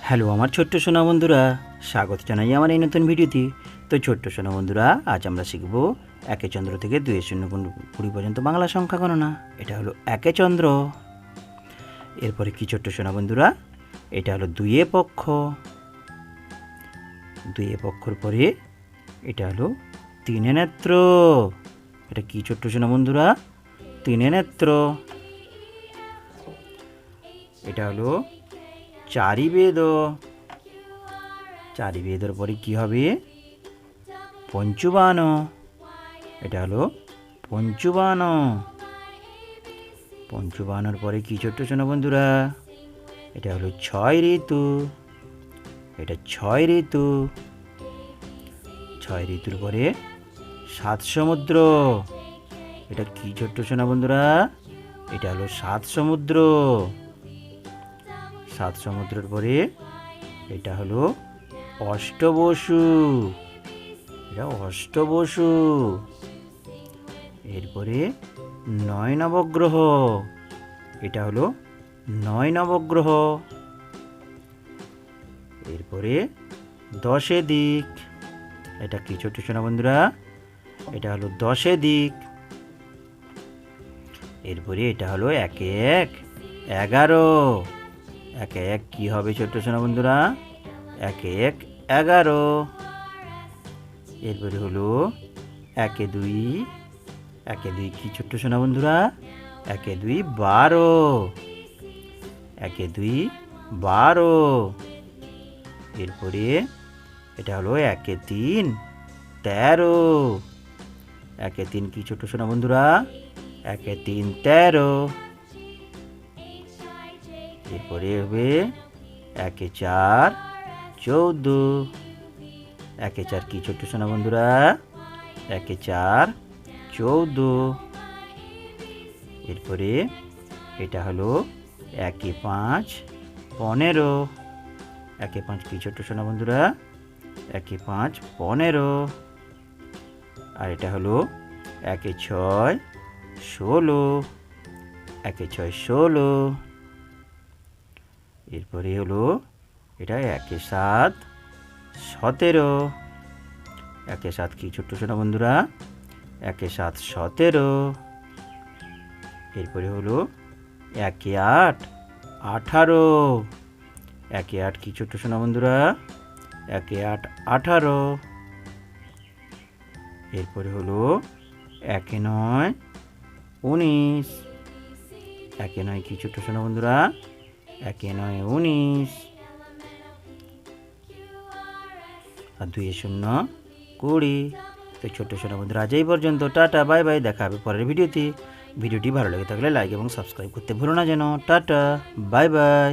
Hello আমার ছোট্ট সোনা বন্ধুরা, স্বাগত জানাই আমার এই নতুন ভিডিওতে। তো ছোট্ট সোনা বন্ধুরা, আজ আমরা শিখব একে চন্দ্র থেকে 2-20 পর্যন্ত বাংলা সংখ্যা গণনা। এটা হলো একে চন্দ্র। এরপরে কি ছোট্ট সোনা বন্ধুরা, এটা হলো দুইয়ে পক্ষ। দুইয়ে পক্ষর পরে এটা হলো তিনে নেত্র। এটা কি ছোট্ট সোনা বন্ধুরা, তিনে নেত্র। এটা হলো চারি বেদ। চারি বেদের পরে কি হবে? পঞ্চুবান। এটা হলো পঞ্চুবান। পঞ্চুবানের পরে কি ছোট্ট সোনা বন্ধুরা, এটা হলো ছয় ঋতু। এটা ছয় ঋতু। ছয় ঋতুর পরে সাত সমুদ্র। এটা কি ছোট্ট সোনা বন্ধুরা, এটা হলো সাত সমুদ্র। সাত সমুদ্রের পরে এটা হলো অষ্টবসু। এটা অষ্টবসু। এরপরে নয় নবগ্রহ। এটা হলো নয় নবগ্রহ। এরপরে দশে দিক। এটা কি ছোট্ট সোনা বন্ধুরা, এটা হলো দশে দিক। এরপরে এটা হলো একে এক 11। একে এক কি হবে ছোট্ট সোনা বন্ধুরা, একে এক 11। এরপরে হলো একে দুই। একে দুই কি ছোট্ট সোনা বন্ধুরা, একে দুই 12। একে দুই 12। এরপরে এটা হলো একে তিন 13। একে তিন কি ছোট্ট সোনা বন্ধুরা, একে তিন 13। এরপরে হবে একে চার 14। একে চার কি ছোট্ট সোনা বন্ধুরা, একে চার 14। এরপরে এটা হলো একে পাঁচ 15। একে পাঁচ কি ছোট্ট সোনা বন্ধুরা, একে পাঁচ 15। আর এটা হলো একে ছয় 16। একে ছয় 16। এরপরে হলো এটা একে সাত 17। একে সাত কি ছোট্ট সোনা বন্ধুরা, একে সাত 17। এরপরে হলো একে আট 18। একে আট কি ছোট্ট সোনা বন্ধুরা, একে আট 18। এরপরে হলো একে নয় 19। একে নয় কি ছোট্ট সোনা বন্ধুরা, একে নয় 19। আর দুইয়ে শূন্য 20। তো ছোট্ট সোনা বন্ধুরা, আজ এই পর্যন্ত। টাটা, বাই বাই, দেখা হবে পরের ভিডিওতে। ভিডিওটি ভালো লেগে থাকলে লাইক এবং সাবস্ক্রাইব করতে ভুলো না যেন। Tata, bye bye.